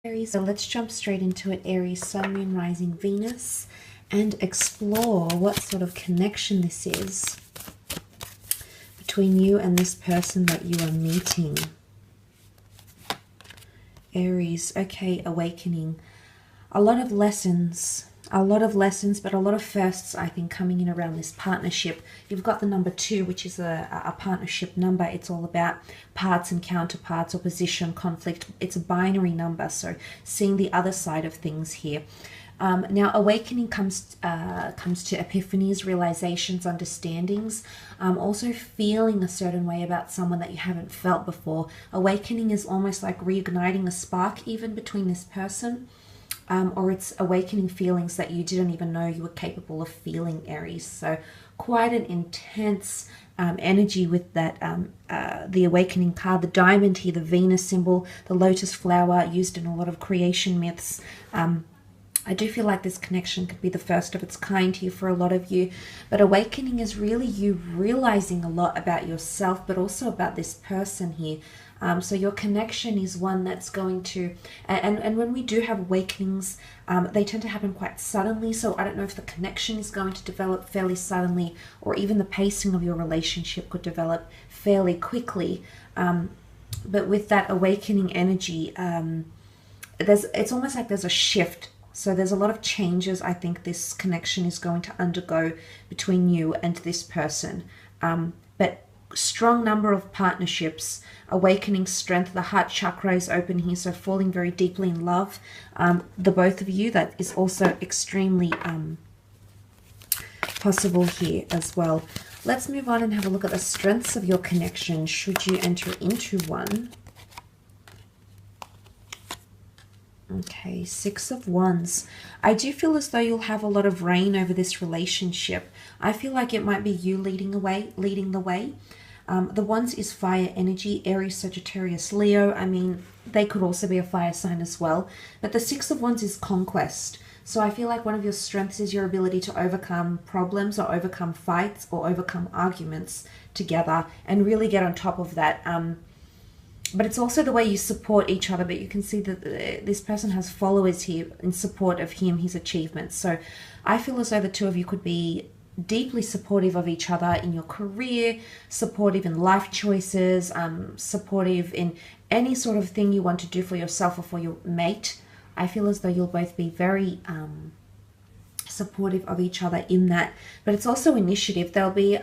Aries, so let's jump straight into it. Aries, Sun, Moon, Rising, Venus, and explore what sort of connection this is between you and this person that you are meeting. Aries, okay, awakening. A lot of lessons, but a lot of firsts, I think, coming in around this partnership. You've got the number 2, which is a partnership number. It's all about parts and counterparts, opposition, conflict. It's a binary number, so seeing the other side of things here. Now, awakening comes to epiphanies, realizations, understandings. Also feeling a certain way about someone that you haven't felt before. Awakening is almost like reigniting a spark even between this person. Or it's awakening feelings that you didn't even know you were capable of feeling, Aries. So quite an intense energy with that, the awakening card, the diamond here, the Venus symbol, the lotus flower used in a lot of creation myths. I do feel like this connection could be the first of its kind here for a lot of you. But awakening is really you realizing a lot about yourself, but also about this person here. So your connection is one that's going to, and when we do have awakenings, they tend to happen quite suddenly. So I don't know if the connection is going to develop fairly suddenly, or even the pacing of your relationship could develop fairly quickly. But with that awakening energy, it's almost like there's a shift. So there's a lot of changes I think this connection is going to undergo between you and this person. But strong number of partnerships, awakening strength, the heart chakra is open here, so falling very deeply in love. The both of you, that is also extremely possible here as well. Let's move on and have a look at the strengths of your connection should you enter into one. Okay, 6 of Wands. I do feel as though you'll have a lot of reign over this relationship. I feel like it might be you leading the way. The Wands is fire energy, Aries, Sagittarius, Leo. I mean, they could also be a fire sign as well. But the 6 of Wands is conquest. So I feel like one of your strengths is your ability to overcome problems or overcome fights or overcome arguments together and really get on top of that. But it's also the way you support each other. But you can see that this person has followers here in support of him, his achievements. So I feel as though the two of you could be deeply supportive of each other in your career, supportive in life choices, supportive in any sort of thing you want to do for yourself or for your mate. I feel as though you'll both be very supportive of each other in that. But it's also initiative. There'll be...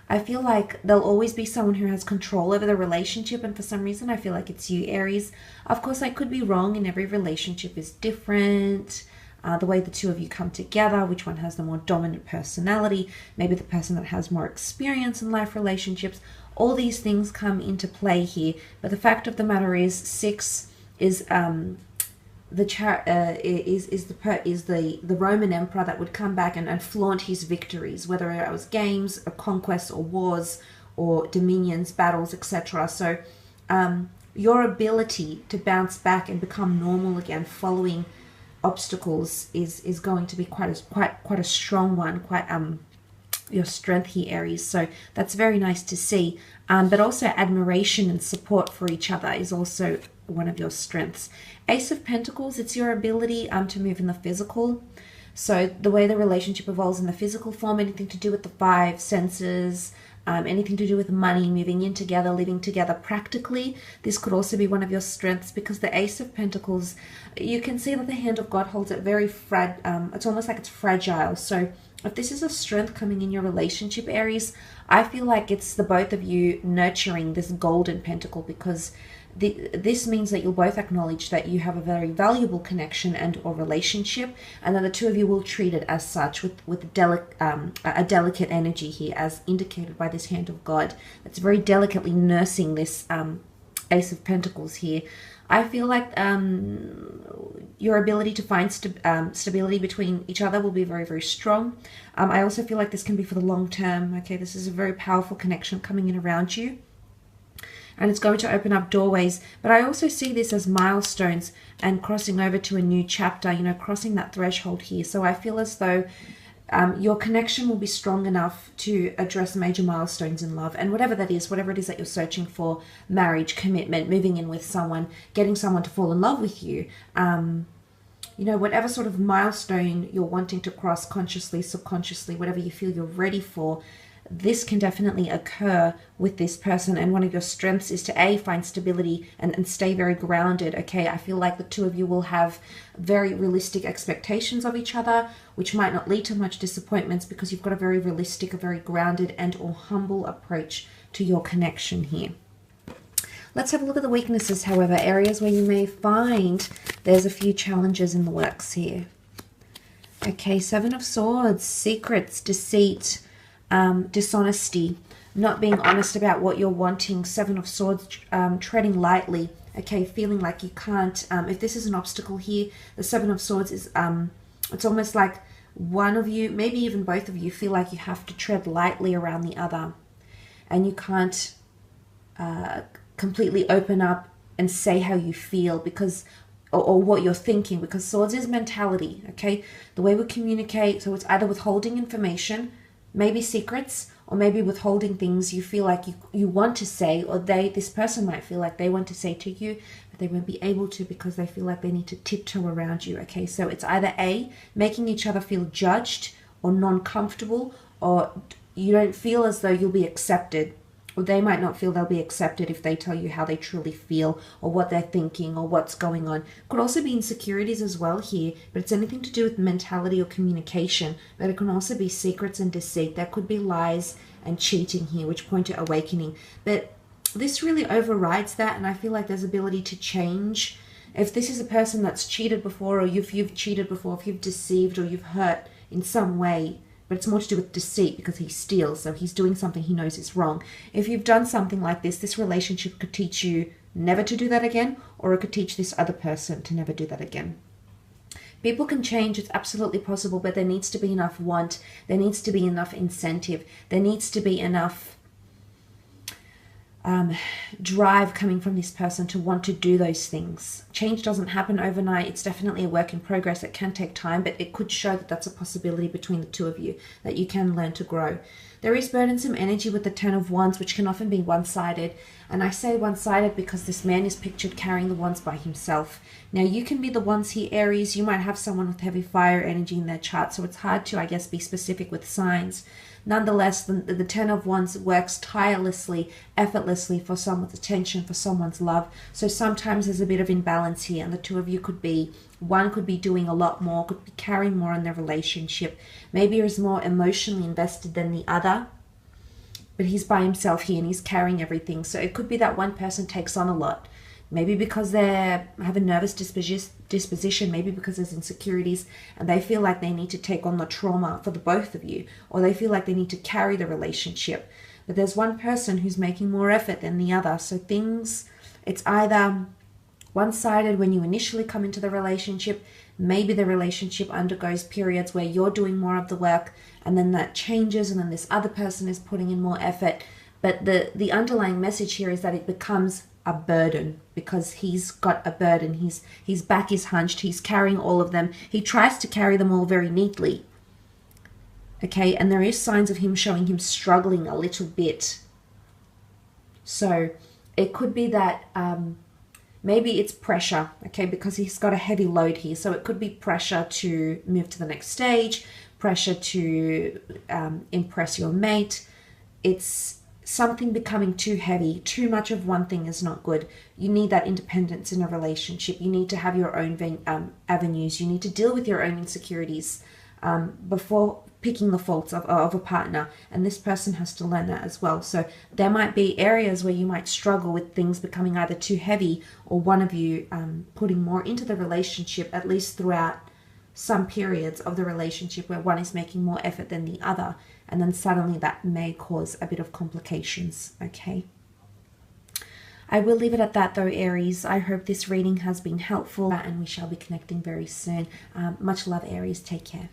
I feel like there'll always be someone who has control over the relationship, and for some reason I feel like it's you, Aries. Of course, I could be wrong, and every relationship is different. The way the two of you come together, which one has the more dominant personality, maybe the person that has more experience in life relationships, all these things come into play here. But the fact of the matter is, 6 is the Roman emperor that would come back and flaunt his victories, whether it was games or conquests or wars or dominions, battles, etc. So your ability to bounce back and become normal again following obstacles is going to be quite a strong one, quite your strength here, Aries. So that's very nice to see. But also admiration and support for each other is also one of your strengths. Ace of Pentacles, it's your ability to move in the physical. So the way the relationship evolves in the physical form, anything to do with the 5 senses, anything to do with money, moving in together, living together practically. This could also be one of your strengths, because the Ace of Pentacles, you can see that the hand of God holds it very it's almost like it's fragile. So if this is a strength coming in your relationship, Aries, I feel like it's the both of you nurturing this golden pentacle, because this means that you'll both acknowledge that you have a very valuable connection and or relationship, and that the two of you will treat it as such with a delicate energy here, as indicated by this hand of God. It's very delicately nursing this Ace of Pentacles here. I feel like your ability to find stability between each other will be very, very strong. I also feel like this can be for the long term. Okay, this is a very powerful connection coming in around you, and it's going to open up doorways. But I also see this as milestones and crossing over to a new chapter, you know, crossing that threshold here. So I feel as though Your connection will be strong enough to address major milestones in love, and whatever that is, whatever it is that you're searching for, marriage, commitment, moving in with someone, getting someone to fall in love with you, you know, whatever sort of milestone you're wanting to cross consciously, subconsciously, whatever you feel you're ready for, this can definitely occur with this person. And one of your strengths is to find stability and stay very grounded. Okay, I feel like the two of you will have very realistic expectations of each other, which might not lead to much disappointments, because you've got a very realistic, a very grounded and or humble approach to your connection here. Let's have a look at the weaknesses, however, areas where you may find there's a few challenges in the works here. Okay, Seven of Swords, secrets, deceit, dishonesty, not being honest about what you're wanting. Seven of Swords, treading lightly. Okay, feeling like you can't. If this is an obstacle here, the Seven of Swords is, it's almost like one of you, maybe even both of you, feel like you have to tread lightly around the other, and you can't completely open up and say how you feel, because or what you're thinking, because Swords is mentality. Okay, the way we communicate, so it's either withholding information, maybe secrets, or maybe withholding things you feel like you want to say, or this person might feel like they want to say to you, but they won't be able to because they feel like they need to tiptoe around you. Okay, so it's either making each other feel judged or non-comfortable, or you don't feel as though you'll be accepted, or they might not feel they'll be accepted if they tell you how they truly feel, or what they're thinking, or what's going on. Could also be insecurities as well here, but it's anything to do with mentality or communication. But it can also be secrets and deceit. There could be lies and cheating here, which point to awakening. But this really overrides that, and I feel like there's ability to change. If this is a person that's cheated before, or if you've cheated before, if you've deceived or you've hurt in some way, but it's more to do with deceit, because he steals, so he's doing something he knows is wrong. If you've done something like this relationship could teach you never to do that again, or it could teach this other person to never do that again. People can change, it's absolutely possible, but there needs to be enough want, there needs to be enough incentive, there needs to be enough drive coming from this person to want to do those things. Change doesn't happen overnight. It's definitely a work in progress. It can take time, but it could show that that's a possibility between the two of you, that you can learn to grow. There is burdensome energy with the Ten of Wands, which can often be one-sided. And I say one-sided because this man is pictured carrying the wands by himself. Now, you can be the wands here, Aries. You might have someone with heavy fire energy in their chart, so it's hard to, I guess, be specific with signs. Nonetheless, the Ten of Wands works tirelessly, effortlessly for someone's attention, for someone's love. So sometimes there's a bit of imbalance here, and the two of you could be, one could be doing a lot more, could be carrying more in their relationship. Maybe is more emotionally invested than the other, but he's by himself here and he's carrying everything. So it could be that one person takes on a lot. Maybe because they have a nervous disposition, maybe because there's insecurities and they feel like they need to take on the trauma for the both of you, or they feel like they need to carry the relationship. But there's one person who's making more effort than the other. So it's either one-sided when you initially come into the relationship. Maybe the relationship undergoes periods where you're doing more of the work, and then that changes, and then this other person is putting in more effort. But the underlying message here is that it becomes a burden, because he's got a burden. His back is hunched. He's carrying all of them. He tries to carry them all very neatly. Okay, and there is signs of him showing him struggling a little bit. So it could be that maybe it's pressure, okay, because he's got a heavy load here. So it could be pressure to move to the next stage, pressure to impress your mate. It's something becoming too heavy. Too much of one thing is not good. You need that independence in a relationship. You need to have your own avenues. You need to deal with your own insecurities before picking the faults of a partner. And this person has to learn that as well. So there might be areas where you might struggle with things becoming either too heavy, or one of you putting more into the relationship, at least throughout some periods of the relationship where one is making more effort than the other. And then suddenly that may cause a bit of complications, okay? I will leave it at that though, Aries. I hope this reading has been helpful, and we shall be connecting very soon. Much love, Aries. Take care.